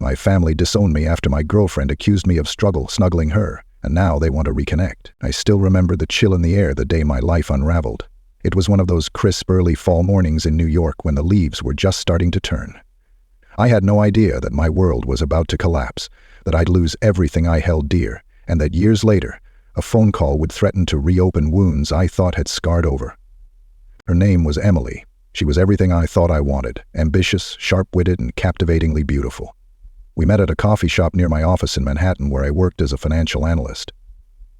My family disowned me after my girlfriend accused me of snuggling her, and now they want to reconnect. I still remember the chill in the air the day my life unraveled. It was one of those crisp early fall mornings in New York when the leaves were just starting to turn. I had no idea that my world was about to collapse, that I'd lose everything I held dear, and that years later, a phone call would threaten to reopen wounds I thought had scarred over. Her name was Emily. She was everything I thought I wanted, ambitious, sharp-witted, and captivatingly beautiful. We met at a coffee shop near my office in Manhattan where I worked as a financial analyst.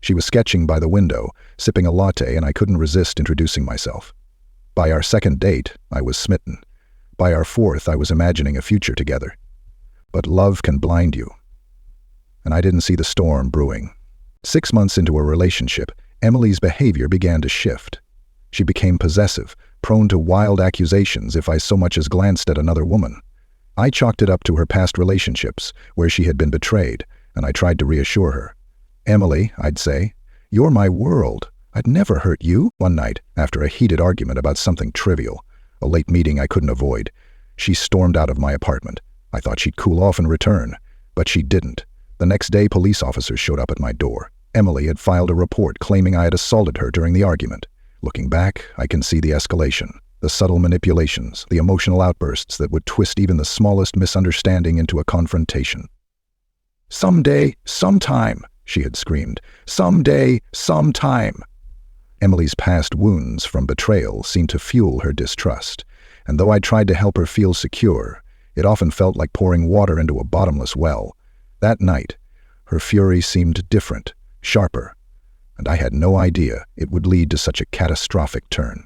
She was sketching by the window, sipping a latte, and I couldn't resist introducing myself. By our second date, I was smitten. By our fourth, I was imagining a future together. But love can blind you. And I didn't see the storm brewing. 6 months into a relationship, Emily's behavior began to shift. She became possessive, prone to wild accusations if I so much as glanced at another woman. I chalked it up to her past relationships, where she had been betrayed, and I tried to reassure her. "Emily," I'd say, "you're my world. I'd never hurt you." One night, after a heated argument about something trivial, a late meeting I couldn't avoid, she stormed out of my apartment. I thought she'd cool off and return, but she didn't. The next day, police officers showed up at my door. Emily had filed a report claiming I had assaulted her during the argument. Looking back, I can see the escalation, the subtle manipulations, the emotional outbursts that would twist even the smallest misunderstanding into a confrontation. "Someday, sometime," she had screamed. "Someday, sometime." Emily's past wounds from betrayal seemed to fuel her distrust, and though I tried to help her feel secure, it often felt like pouring water into a bottomless well. That night, her fury seemed different, sharper, and I had no idea it would lead to such a catastrophic turn.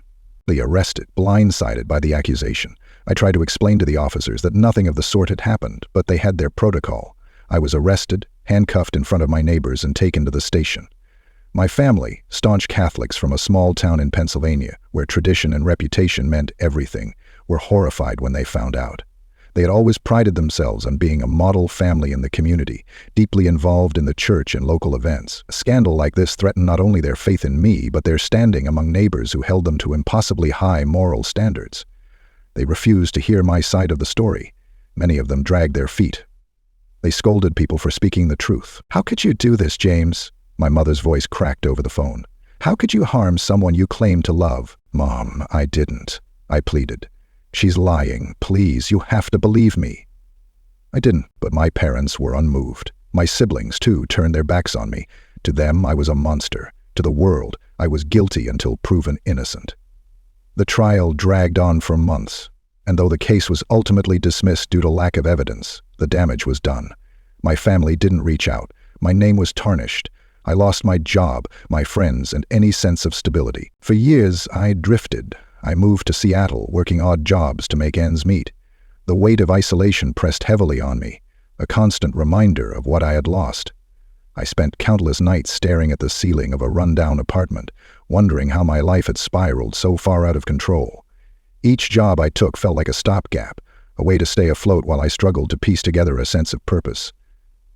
Arrested, blindsided by the accusation, I tried to explain to the officers that nothing of the sort had happened, but they had their protocol. I was arrested, handcuffed in front of my neighbors, and taken to the station. My family, staunch Catholics from a small town in Pennsylvania, where tradition and reputation meant everything, were horrified when they found out. They had always prided themselves on being a model family in the community, deeply involved in the church and local events. A scandal like this threatened not only their faith in me, but their standing among neighbors who held them to impossibly high moral standards. They refused to hear my side of the story. Many of them dragged their feet. They scolded people for speaking the truth. "How could you do this, James?" My mother's voice cracked over the phone. "How could you harm someone you claim to love?" "Mom, I didn't," I pleaded. "She's lying. Please, you have to believe me." I didn't, but my parents were unmoved. My siblings, too, turned their backs on me. To them, I was a monster. To the world, I was guilty until proven innocent. The trial dragged on for months, and though the case was ultimately dismissed due to lack of evidence, the damage was done. My family didn't reach out. My name was tarnished. I lost my job, my friends, and any sense of stability. For years, I drifted. I moved to Seattle, working odd jobs to make ends meet. The weight of isolation pressed heavily on me, a constant reminder of what I had lost. I spent countless nights staring at the ceiling of a rundown apartment, wondering how my life had spiraled so far out of control. Each job I took felt like a stopgap, a way to stay afloat while I struggled to piece together a sense of purpose.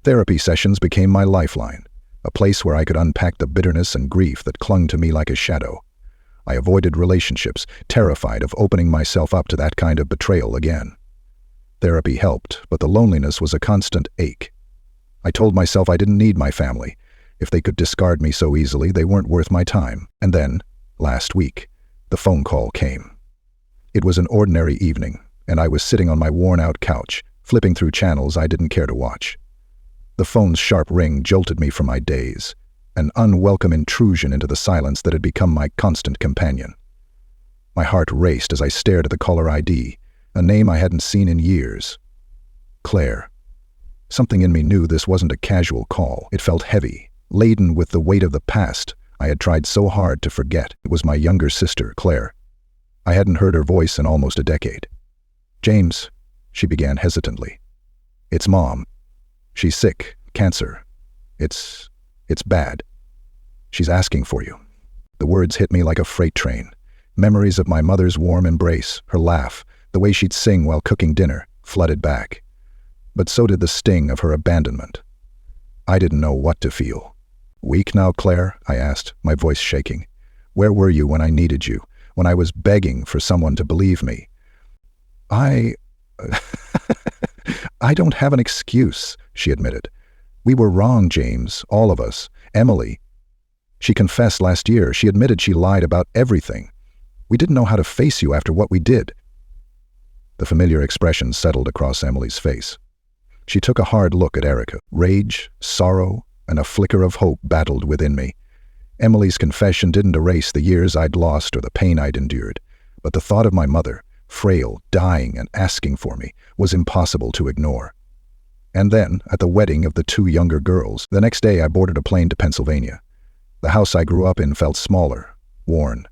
Therapy sessions became my lifeline, a place where I could unpack the bitterness and grief that clung to me like a shadow. I avoided relationships, terrified of opening myself up to that kind of betrayal again. Therapy helped, but the loneliness was a constant ache. I told myself I didn't need my family. If they could discard me so easily, they weren't worth my time. And then, last week, the phone call came. It was an ordinary evening, and I was sitting on my worn-out couch, flipping through channels I didn't care to watch. The phone's sharp ring jolted me from my daze, an unwelcome intrusion into the silence that had become my constant companion. My heart raced as I stared at the caller ID, a name I hadn't seen in years. Claire. Something in me knew this wasn't a casual call. It felt heavy, laden with the weight of the past I had tried so hard to forget. It was my younger sister, Claire. I hadn't heard her voice in almost a decade. "James," she began hesitantly. "It's Mom. She's sick, cancer. It's bad. She's asking for you." The words hit me like a freight train. Memories of my mother's warm embrace, her laugh, the way she'd sing while cooking dinner, flooded back. But so did the sting of her abandonment. I didn't know what to feel. "Weak now, Claire?" I asked, my voice shaking. "Where were you when I needed you, when I was begging for someone to believe me?" I don't have an excuse, she admitted. We were wrong, James, all of us. Emily. She confessed last year. She admitted she lied about everything. We didn't know how to face you after what we did. The familiar expression settled across Emily's face. She took a hard look at Erica. Rage, sorrow, and a flicker of hope battled within me. Emily's confession didn't erase the years I'd lost or the pain I'd endured, but the thought of my mother, frail, dying, and asking for me, was impossible to ignore. And then, at the wedding of the two younger girls, the next day I boarded a plane to Pennsylvania. The house I grew up in felt smaller, worn.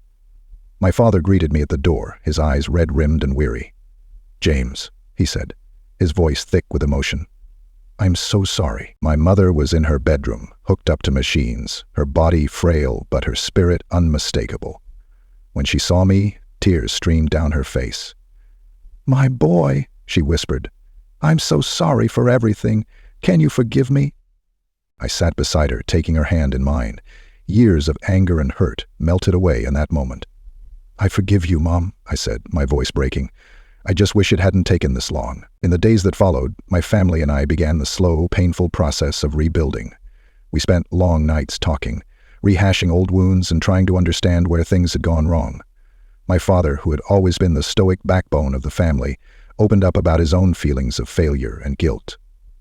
My father greeted me at the door, his eyes red-rimmed and weary. "James," he said, his voice thick with emotion. "I'm so sorry." My mother was in her bedroom, hooked up to machines, her body frail but her spirit unmistakable. When she saw me, tears streamed down her face. "My boy," she whispered, "I'm so sorry for everything. Can you forgive me?" I sat beside her, taking her hand in mine. Years of anger and hurt melted away in that moment. "I forgive you, Mom," I said, my voice breaking. "I just wish it hadn't taken this long." In the days that followed, my family and I began the slow, painful process of rebuilding. We spent long nights talking, rehashing old wounds and trying to understand where things had gone wrong. My father, who had always been the stoic backbone of the family, opened up about his own feelings of failure and guilt.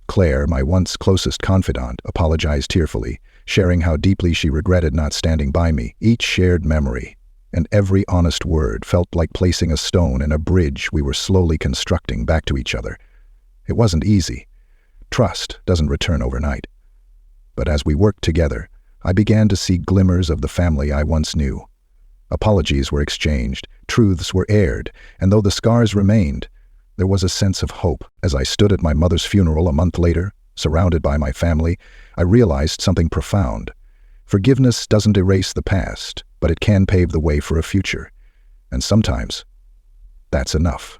Claire, my once closest confidant, apologized tearfully, sharing how deeply she regretted not standing by me. Each shared memory, and every honest word, felt like placing a stone in a bridge we were slowly constructing back to each other. It wasn't easy. Trust doesn't return overnight. But as we worked together, I began to see glimmers of the family I once knew. Apologies were exchanged, truths were aired, and though the scars remained, there was a sense of hope. As I stood at my mother's funeral a month later, surrounded by my family, I realized something profound. Forgiveness doesn't erase the past, but it can pave the way for a future. And sometimes, that's enough.